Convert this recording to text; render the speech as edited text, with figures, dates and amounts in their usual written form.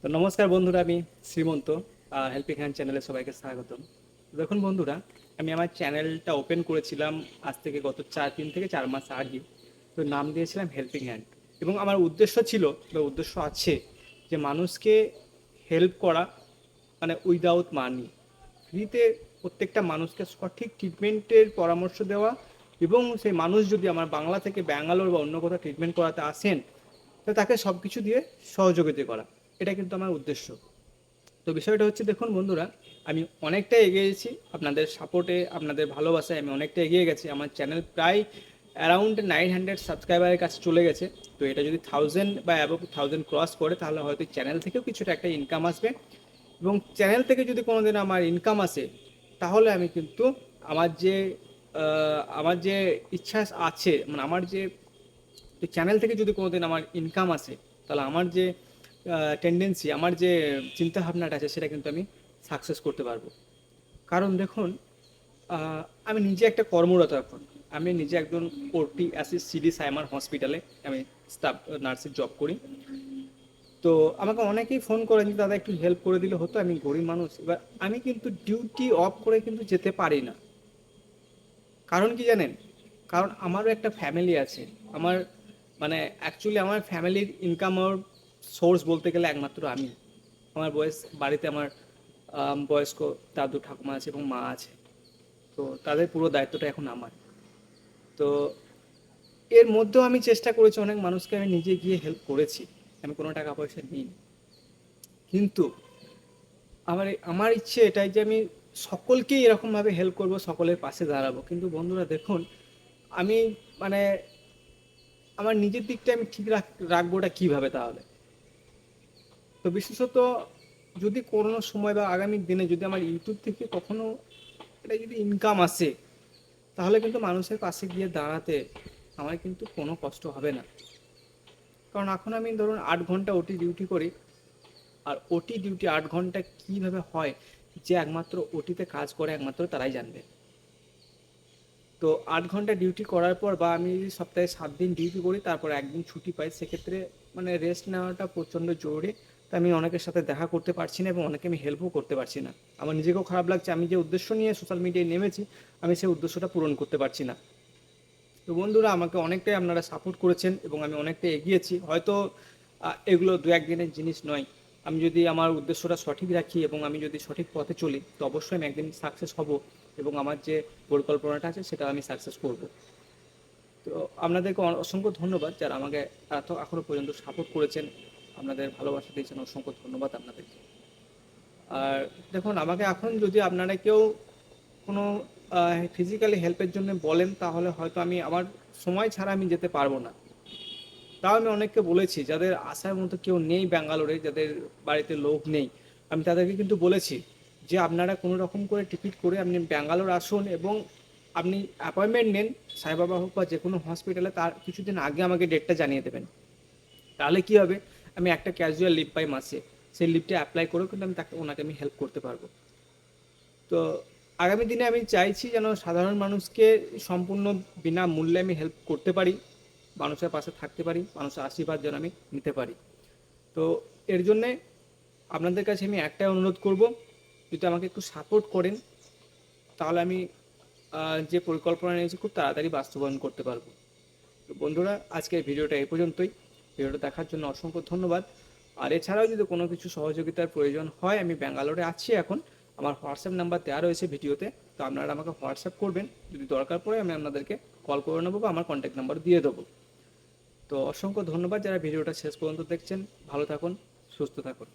তো নমস্কার বন্ধুরা, আমি শ্রীমন্ত হেল্পিং হ্যান্ড চ্যানেলে সবাইকে স্বাগতম। দেখুন বন্ধুরা, আমি আমার চ্যানেলটা ওপেন করেছিলাম আজ থেকে গত 3 থেকে 4 মাস আগে। তো নাম দিয়েছিলাম হেল্পিং হ্যান্ড, এবং আমার উদ্দেশ্য ছিল বা উদ্দেশ্য আছে যে মানুষকে হেল্প করা, মানে উইদাউট মানি, ফ্রিতে প্রত্যেকটা মানুষকে সঠিক ট্রিটমেন্টের পরামর্শ দেওয়া। এবং সেই মানুষ যদি আমার বাংলা থেকে ব্যাঙ্গালোর বা অন্য কোথাও ট্রিটমেন্ট করাতে আসেন, তো তাকে সব কিছু দিয়ে সহযোগিতা করা, এটা কিন্তু আমার উদ্দেশ্য। তো বিষয়টা হচ্ছে, দেখুন বন্ধুরা, আমি অনেকটা এগিয়ে গেছি আপনাদের সাপোর্টে, আপনাদের ভালোবাসায় আমি অনেকটা এগিয়ে গেছি। আমার চ্যানেল প্রায় অ্যারাউন্ড 900 সাবস্ক্রাইবারের কাছে চলে গেছে। তো এটা যদি 1000 বা অ্যাবভ 1000 ক্রস করে, তাহলে হয়তো চ্যানেল থেকেও কিছুটা একটা ইনকাম আসবে। এবং চ্যানেল থেকে যদি কোনোদিন আমার ইনকাম আসে, তাহলে আমি কিন্তু আমার যে ইচ্ছা আছে, মানে আমার যে, তো চ্যানেল থেকে যদি কোনোদিন আমার ইনকাম আসে, তাহলে আমার যে টেন্ডেন্সি, আমার যে চিন্তা ভাবনাটা আছে, সেটা কিন্তু আমি সাকসেস করতে পারবো। কারণ দেখুন, আহ, আমি নিজে একটা কর্মরত এখন। আমি নিজে একজন ওটি অ্যাসিস্ট সিডি সাইমার হসপিটালে আমি স্টাফ নার্সের জব করি। তো আমাকে অনেকেই ফোন করেন যে দাদা একটু হেল্প করে দিলে হতো, আমি গরিব মানুষ। এবার আমি কিন্তু ডিউটি অফ করে কিন্তু যেতে পারি না। কারণ কি জানেন? কারণ আমারও একটা ফ্যামিলি আছে। আমার, মানে অ্যাকচুয়ালি আমার ফ্যামিলির ইনকাম আর সোর্স বলতে গেলে একমাত্র আমি। আমার বাড়িতে আমার বয়স্ক দাদু ঠাকুমা আছে এবং মা আছে। তো তাদের পুরো দায়িত্বটা এখন আমার। তো এর মধ্যেও আমি চেষ্টা করেছি, অনেক মানুষকে আমি নিজে গিয়ে হেল্প করেছি। আমি কোনো টাকা পয়সা নিই, কিন্তু আমার ইচ্ছে এটাই যে আমি সকলকেই এরকমভাবে হেল্প করব, সকলের পাশে দাঁড়াবো। কিন্তু বন্ধুরা দেখুন, আমি, মানে আমার নিজের দিকটা আমি ঠিক রাখবোটা কিভাবে তাহলে? তো বিশেষত যদি কোনো সময় বা আগামী দিনে যদি আমার ইউটিউব থেকে কখনো এটা যদি ইনকাম আসে, তাহলে কিন্তু মানুষের পাশে গিয়ে দাঁড়াতে আমার কিন্তু কোনো কষ্ট হবে না। কারণ এখন আমি ধরুন 8 ঘন্টা ওটি ডিউটি করি। আর ওটি ডিউটি 8 ঘন্টা কিভাবে হয়, যে একমাত্র ওটিতে কাজ করে একমাত্র তারাই জানবে। তো 8 ঘন্টা ডিউটি করার পর, বা আমি যদি সপ্তাহে 7 দিন ডিউটি করি, তারপর একদিন ছুটি পাই, সেক্ষেত্রে মানে রেস্ট নেওয়াটা প্রচণ্ড জরুরি। তো আমি অনেকের সাথে দেখা করতে পারছি না, এবং অনেকে আমি হেল্পও করতে পারছি না। আমার নিজেকেও খারাপ লাগছে, আমি যে উদ্দেশ্য নিয়ে সোশ্যাল মিডিয়ায় নেমেছি, আমি সেই উদ্দেশ্যটা পূরণ করতে পারছি না। তো বন্ধুরা, আমাকে অনেকটাই আপনারা সাপোর্ট করেছেন এবং আমি অনেকটাই এগিয়েছি। হয়তো এগুলো দু একদিনের জিনিস নয়। আমি যদি আমার উদ্দেশ্যটা সঠিক রাখি এবং আমি যদি সঠিক পথে চলি, তো অবশ্যই আমি একদিন সাকসেস হব। এবং আমার যে পরিকল্পনাটা আছে, সেটা আমি সাকসেস করব। তো আপনাদেরকে অসংখ্য ধন্যবাদ যারা আমাকে এখনো পর্যন্ত সাপোর্ট করেছেন, আপনাদের ভালোবাসা দিয়েছেন, অসংখ্য ধন্যবাদ আপনাদেরকে। আর দেখুন, আমাকে এখন যদি আপনারা কেউ কোনো ফিজিক্যালি হেল্পের জন্য বলেন, তাহলে হয়তো আমি আমার সময় ছাড়া আমি যেতে পারবো না। তাও আমি অনেককে বলেছি, যাদের আসার মতো কেউ নেই ব্যাঙ্গালোরে, যাদের বাড়িতে লোক নেই, আমি তাদেরকে কিন্তু বলেছি যে আপনারা কোনো রকম করে টিকিট করে আপনি ব্যাঙ্গালোর আসুন, এবং আপনি অ্যাপয়েন্টমেন্ট নেন, সাইবাবা হোক বা যে কোনো হসপিটালে, তার কিছুদিন আগে আমাকে ডেটটা জানিয়ে দেবেন। তাহলে কি হবে, আমি একটা ক্যাজুয়াল লিভ পাই মাসে, সেই লিভটা অ্যাপ্লাই করেও কিন্তু আমি ওনাকে আমি হেল্প করতে পারবো। তো আগামী দিনে আমি চাইছি যেন সাধারণ মানুষকে সম্পূর্ণ বিনামূল্যে আমি হেল্প করতে পারি, মানুষের পাশে থাকতে পারি, মানুষের আশীর্বাদ যেন আমি নিতে পারি। তো এর জন্যে আপনাদের কাছে আমি একটাই অনুরোধ করব, যদি আমাকে একটু সাপোর্ট করেন, তাহলে আমি যে পরিকল্পনা নিয়েছি খুব তাড়াতাড়ি বাস্তবায়ন করতে পারবো। তো বন্ধুরা, আজকের ভিডিওটা এই পর্যন্তই। ভিডিওটা দেখার জন্য অসংখ্য ধন্যবাদ। আর এছাড়াও যদি কোনো কিছু সহযোগিতার প্রয়োজন হয়, আমি ব্যাঙ্গালোরে আছি এখন। আমার হোয়াটসঅ্যাপ নাম্বার দেওয়া রয়েছে ভিডিওতে। তো আপনারা আমাকে হোয়াটসঅ্যাপ করবেন, যদি দরকার পড়ে আমি আপনাদেরকে কল করে নেবো বা আমার কন্ট্যাক্ট নাম্বার দিয়ে দেবো। তো অসংখ্য ধন্যবাদ যারা ভিডিওটা শেষ পর্যন্ত দেখছেন। ভালো থাকুন, সুস্থ থাকুন।